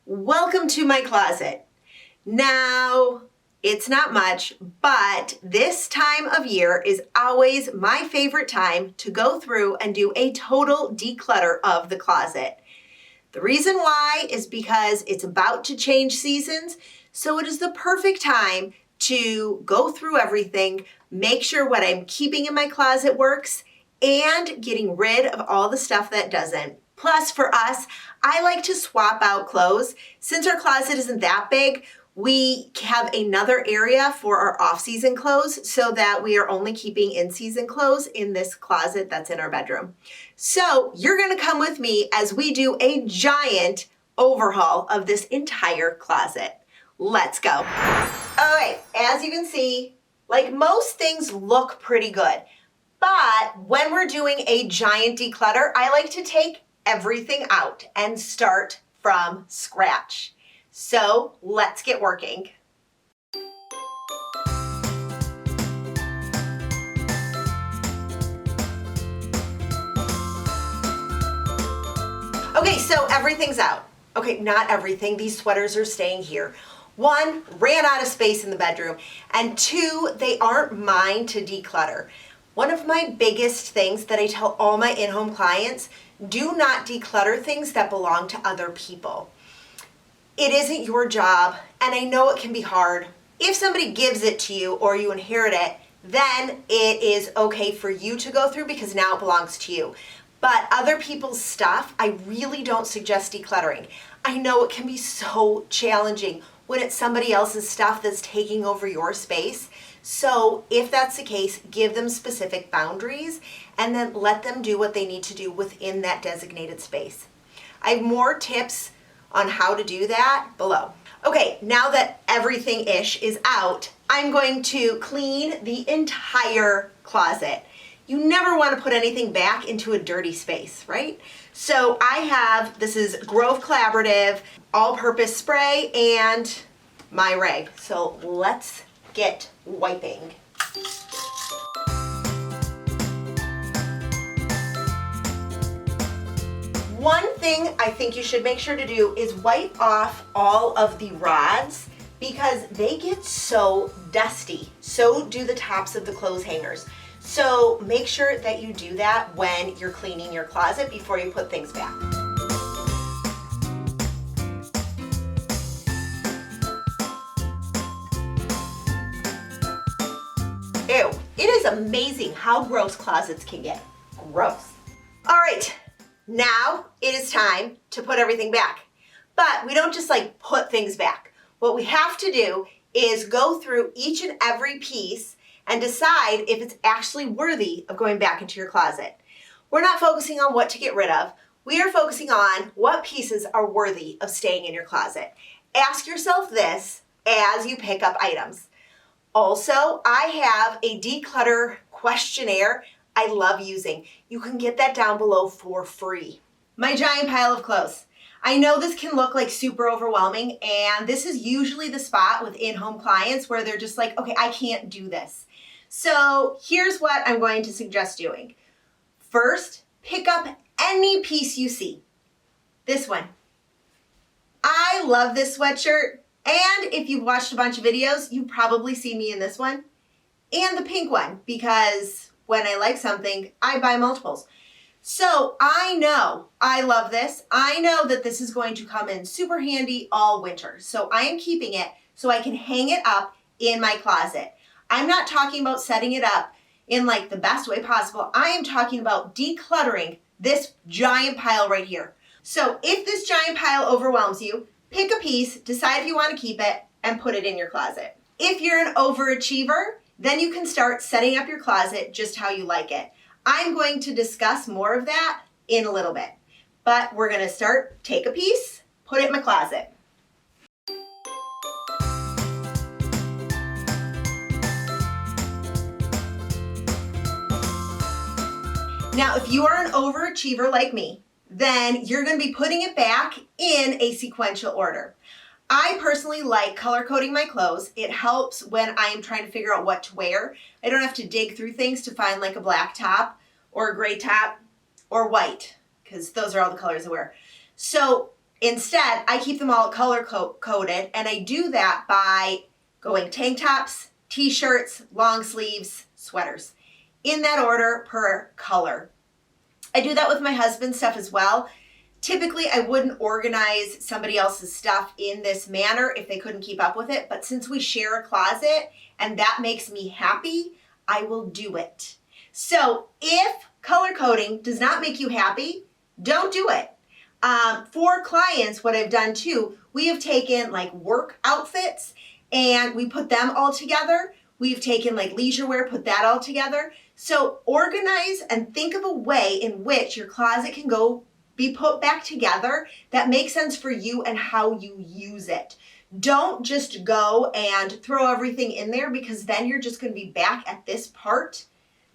Welcome to my closet. Now, it's not much, but this time of year is always my favorite time to go through and do a total declutter of the closet. The reason why is because it's about to change seasons, so it is the perfect time to go through everything, make sure what I'm keeping in my closet works, and getting rid of all the stuff that doesn't. Plus, for us, I like to swap out clothes. Since our closet isn't that big, we have another area for our off-season clothes so that we are only keeping in-season clothes in this closet that's in our bedroom. So you're gonna come with me as we do a giant overhaul of this entire closet. Let's go. All right, as you can see, like most things look pretty good, but when we're doing a giant declutter, I like to take everything out and start from scratch. So let's get working. Okay, so everything's out. Okay, not everything. These sweaters are staying here. One, ran out of space in the bedroom, and two, they aren't mine to declutter. One of my biggest things that I tell all my in-home clients, do not declutter things that belong to other people. It isn't your job, and I know it can be hard. If somebody gives it to you or you inherit it, then it is okay for you to go through because now it belongs to you. But other people's stuff, I really don't suggest decluttering. I know it can be so challenging when it's somebody else's stuff that's taking over your space. So if that's the case, give them specific boundaries and then let them do what they need to do within that designated space. I have more tips on how to do that below. Okay, now that everything-ish is out, I'm going to clean the entire closet. You never want to put anything back into a dirty space, right? So I have, this is Grove Collaborative, all-purpose spray, and my rag. So let's get wiping. One thing I think you should make sure to do is wipe off all of the rods because they get so dusty. So do the tops of the clothes hangers. So make sure that you do that when you're cleaning your closet before you put things back. Ew, it is amazing how gross closets can get. Gross. All right, now it is time to put everything back. But we don't just like put things back. What we have to do is go through each and every piece and decide if it's actually worthy of going back into your closet. We're not focusing on what to get rid of. We are focusing on what pieces are worthy of staying in your closet. Ask yourself this as you pick up items. Also, I have a declutter questionnaire I love using. You can get that down below for free. My giant pile of clothes. I know this can look like super overwhelming, and this is usually the spot with in-home clients where they're just like, okay, I can't do this. So here's what I'm going to suggest doing. First, pick up any piece you see. This one. I love this sweatshirt. And if you've watched a bunch of videos, you probably see me in this one and the pink one because when I like something, I buy multiples. So I know I love this. I know that this is going to come in super handy all winter. So I am keeping it so I can hang it up in my closet. I'm not talking about setting it up in like the best way possible. I am talking about decluttering this giant pile right here. So if this giant pile overwhelms you, pick a piece, decide if you want to keep it, and put it in your closet. If you're an overachiever, then you can start setting up your closet just how you like it. I'm going to discuss more of that in a little bit. But we're going to start, take a piece, put it in my closet. Now, if you are an overachiever like me, then you're going to be putting it back in a sequential order. I personally like color coding my clothes. It helps when I am trying to figure out what to wear. I don't have to dig through things to find like a black top or a gray top or white, because those are all the colors I wear. So Instead, I keep them all color coded, and I do that by going tank tops, t-shirts, long sleeves, sweaters, in that order per color. I do that with my husband's stuff as well. Typically, I wouldn't organize somebody else's stuff in this manner if they couldn't keep up with it, but since we share a closet and that makes me happy, I will do it. So if color coding does not make you happy, don't do it. For clients, what I've done too, we have taken like work outfits and we put them all together. We've taken like leisure wear, put that all together. So organize and think of a way in which your closet can be put back together that makes sense for you and how you use it. Don't just go and throw everything in there, because then you're just going to be back at this part,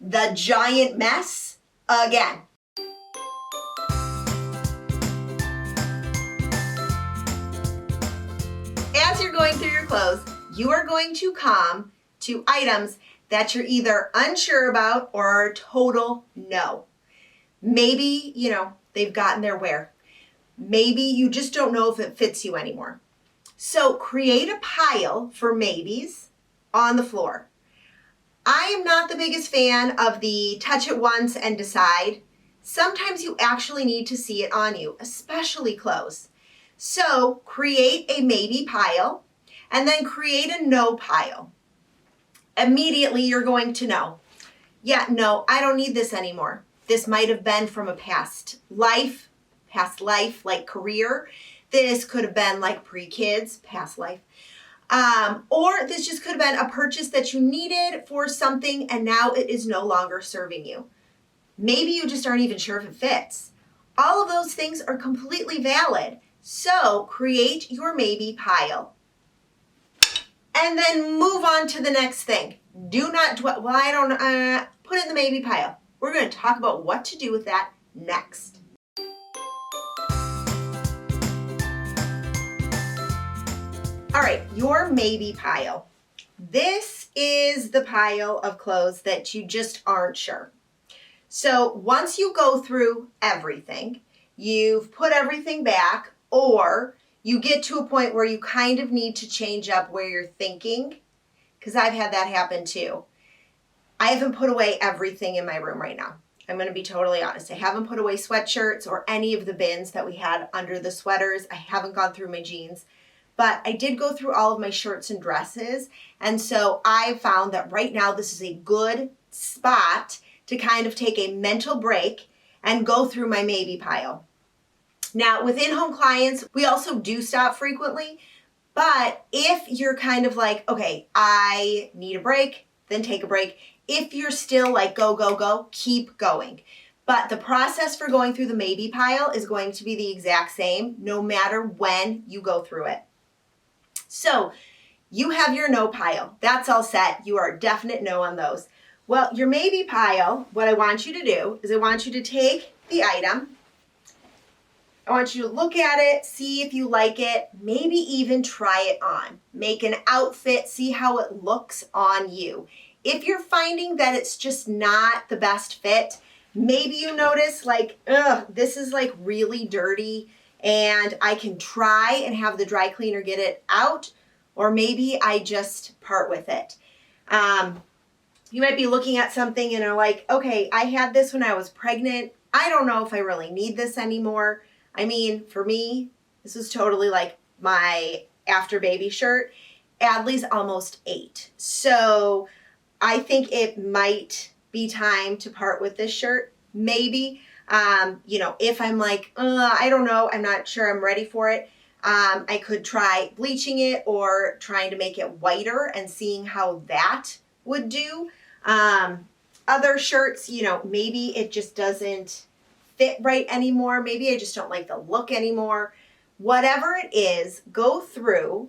the giant mess, again. As you're going through your clothes, you are going to come to items that you're either unsure about or are a total no. Maybe, they've gotten their wear. Maybe you just don't know if it fits you anymore. So create a pile for maybes on the floor. I am not the biggest fan of the touch it once and decide. Sometimes you actually need to see it on you, especially clothes. So create a maybe pile and then create a no pile. Immediately you're going to know, yeah, no, I don't need this anymore. This might have been from a past life, like career. This could have been like pre-kids, past life. Or this just could have been a purchase that you needed for something and now it is no longer serving you. Maybe you just aren't even sure if it fits. All of those things are completely valid. So create your maybe pile. And then move on to the next thing. Do not dwell, put it in the maybe pile. We're going to talk about what to do with that next. All right, your maybe pile. This is the pile of clothes that you just aren't sure. So once you go through everything, you've put everything back, or you get to a point where you kind of need to change up where you're thinking, because I've had that happen too. I haven't put away everything in my room right now. I'm going to be totally honest. I haven't put away sweatshirts or any of the bins that we had under the sweaters. I haven't gone through my jeans, but I did go through all of my shirts and dresses. And so I found that right now this is a good spot to kind of take a mental break and go through my maybe pile. Now, with in-home clients, we also do stop frequently, but if you're kind of like, okay, I need a break, then take a break. If you're still like, go, go, go, keep going. But the process for going through the maybe pile is going to be the exact same, no matter when you go through it. So you have your no pile. That's all set. You are a definite no on those. Well, your maybe pile, what I want you to do is I want you to take the item. I want you to look at it, see if you like it, maybe even try it on. Make an outfit, see how it looks on you. If you're finding that it's just not the best fit, maybe you notice like, this is like really dirty and I can try and have the dry cleaner get it out, or maybe I just part with it. You might be looking at something and are like, okay, I had this when I was pregnant. I don't know if I really need this anymore. I mean, for me, this is totally like my after baby shirt. Adley's almost 8. So I think it might be time to part with this shirt. Maybe, if I'm like, I don't know, I'm not sure I'm ready for it. I could try bleaching it or trying to make it whiter and seeing how that would do. Other shirts, maybe it just doesn't fit right anymore. Maybe I just don't like the look anymore. Whatever it is, go through,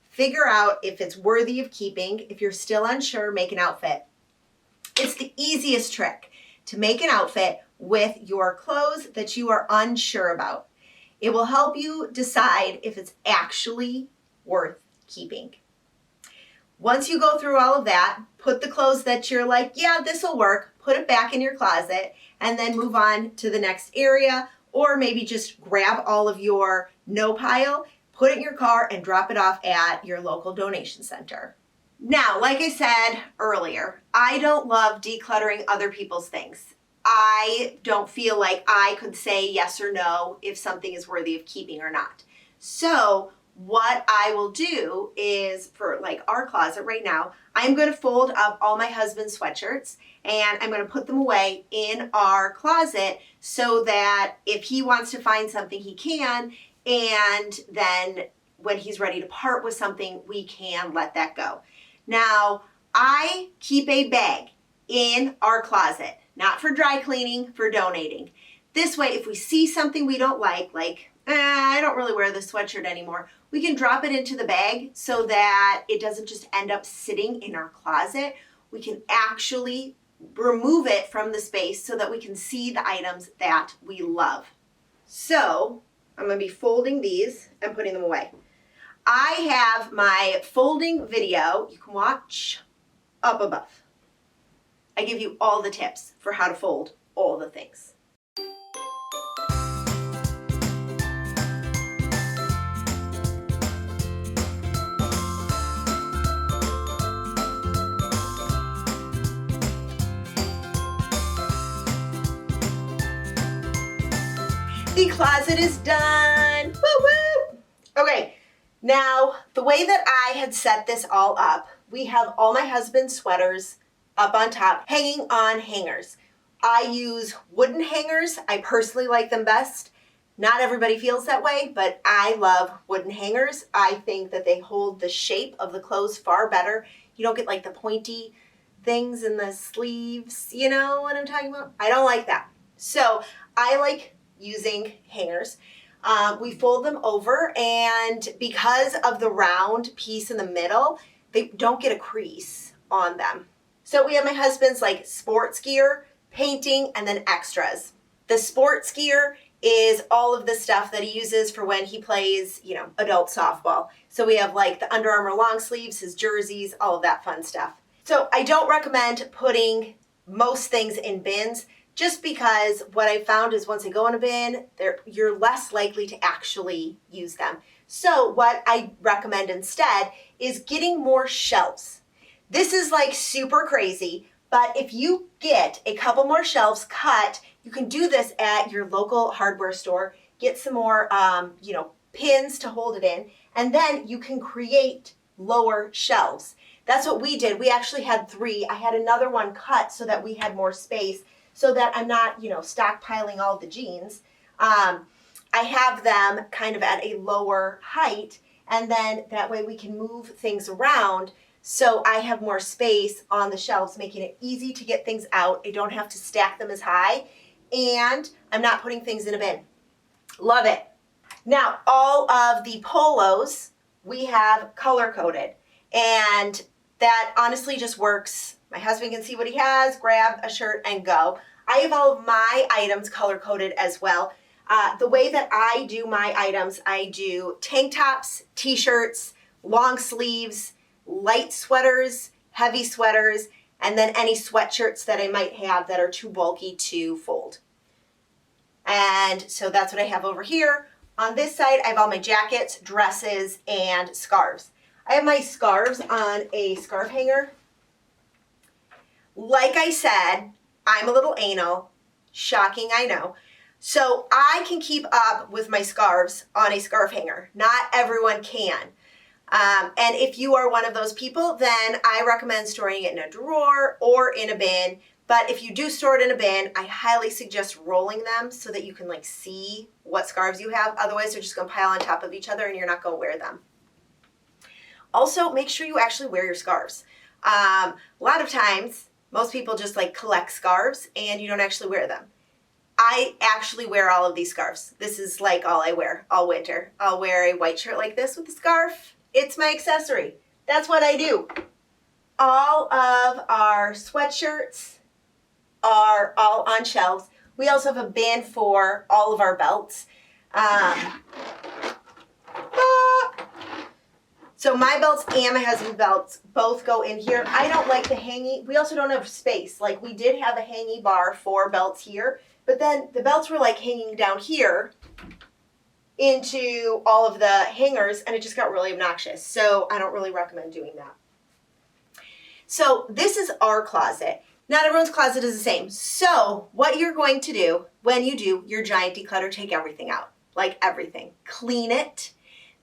figure out if it's worthy of keeping. If you're still unsure, make an outfit. It's the easiest trick to make an outfit with your clothes that you are unsure about. It will help you decide if it's actually worth keeping. Once you go through all of that, put the clothes that you're like, yeah, this will work, put it back in your closet, and then move on to the next area, or maybe just grab all of your no pile, put it in your car and drop it off at your local donation center. Now, like I said earlier, I don't love decluttering other people's things. I don't feel like I could say yes or no if something is worthy of keeping or not. So what I will do is, for like our closet right now, I'm going to fold up all my husband's sweatshirts and I'm going to put them away in our closet so that if he wants to find something, he can. And then when he's ready to part with something, we can let that go. Now, I keep a bag in our closet, not for dry cleaning, for donating. This way, if we see something we don't like I don't really wear this sweatshirt anymore, we can drop it into the bag so that it doesn't just end up sitting in our closet. We can actually remove it from the space so that we can see the items that we love. So I'm going to be folding these and putting them away. I have my folding video you can watch up above. I give you all the tips for how to fold all the things. The closet is done. Woo woo. Okay, now the way that I had set this all up, we have all my husband's sweaters up on top, hanging on hangers. I use wooden hangers. I personally like them best. Not everybody feels that way, but I love wooden hangers. I think that they hold the shape of the clothes far better. You don't get like the pointy things in the sleeves. You know what I'm talking about? I don't like that. So I like using hangers. We fold them over, and because of the round piece in the middle, they don't get a crease on them. So we have my husband's like sports gear, painting, and then extras. The sports gear is all of the stuff that he uses for when he plays, adult softball. So we have like the Under Armour long sleeves, his jerseys, all of that fun stuff. So I don't recommend putting most things in bins, just because what I found is once they go in a bin, you're less likely to actually use them. So what I recommend instead is getting more shelves. This is like super crazy, but if you get a couple more shelves cut, you can do this at your local hardware store, get some more, pins to hold it in, and then you can create lower shelves. That's what we did. We actually had 3. I had another one cut so that we had more space, so that I'm not, stockpiling all the jeans. I have them kind of at a lower height, and then that way we can move things around so I have more space on the shelves, making it easy to get things out. I don't have to stack them as high, and I'm not putting things in a bin. Love it. Now, all of the polos we have color-coded, and that honestly just works. My husband can see what he has, grab a shirt and go. I have all of my items color-coded as well. The way that I do my items, I do tank tops, t-shirts, long sleeves, light sweaters, heavy sweaters, and then any sweatshirts that I might have that are too bulky to fold. And so that's what I have over here. On this side, I have all my jackets, dresses, and scarves. I have my scarves on a scarf hanger. Like I said, I'm a little anal. Shocking, I know. So I can keep up with my scarves on a scarf hanger. Not everyone can. And if you are one of those people, then I recommend storing it in a drawer or in a bin. But if you do store it in a bin, I highly suggest rolling them so that you can see what scarves you have. Otherwise, they're just going to pile on top of each other and you're not going to wear them. Also, make sure you actually wear your scarves. A lot of times, most people just collect scarves and you don't actually wear them. I actually wear all of these scarves. This is all I wear all winter. I'll wear a white shirt like this with a scarf. It's my accessory. That's what I do. All of our sweatshirts are all on shelves. We also have a bin for all of our belts. So my belts and my husband's belts both go in here. I don't like the hanging. We also don't have space. We did have a hanging bar for belts here, but then the belts were hanging down here. into all of the hangers, and it just got really obnoxious. So I don't really recommend doing that. So this is our closet. Not everyone's closet is the same. So what you're going to do when you do your giant declutter, take everything out, like everything. Clean it,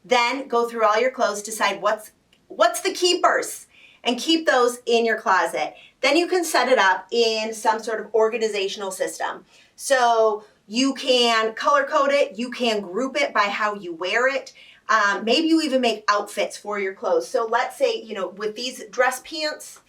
then go through all your clothes, decide what's the keepers, and keep those in your closet. Then you can set it up in some sort of organizational system. So you can color code it, you can group it by how you wear it. Maybe you even make outfits for your clothes. So let's say, with these dress pants,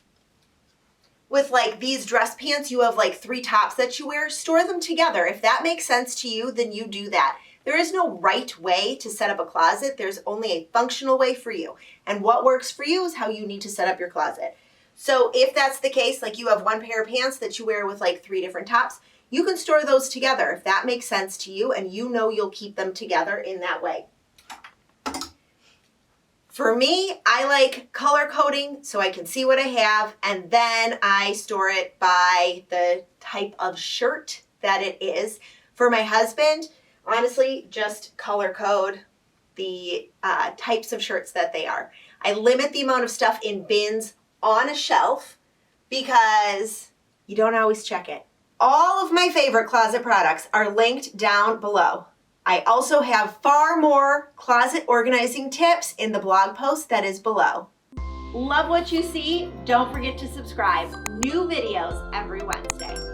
you have like 3 tops that you wear, store them together. If that makes sense to you, then you do that. There is no right way to set up a closet. There's only a functional way for you. And what works for you is how you need to set up your closet. So if that's the case, like you have 1 pair of pants that you wear with like 3 different tops, you can store those together if that makes sense to you and you'll keep them together in that way. For me, I like color coding so I can see what I have, and then I store it by the type of shirt that it is. For my husband, honestly, just color code the types of shirts that they are. I limit the amount of stuff in bins on a shelf because you don't always check it. All of my favorite closet products are linked down below. I also have far more closet organizing tips in the blog post that is below. Love what you see? Don't forget to subscribe. New videos every Wednesday.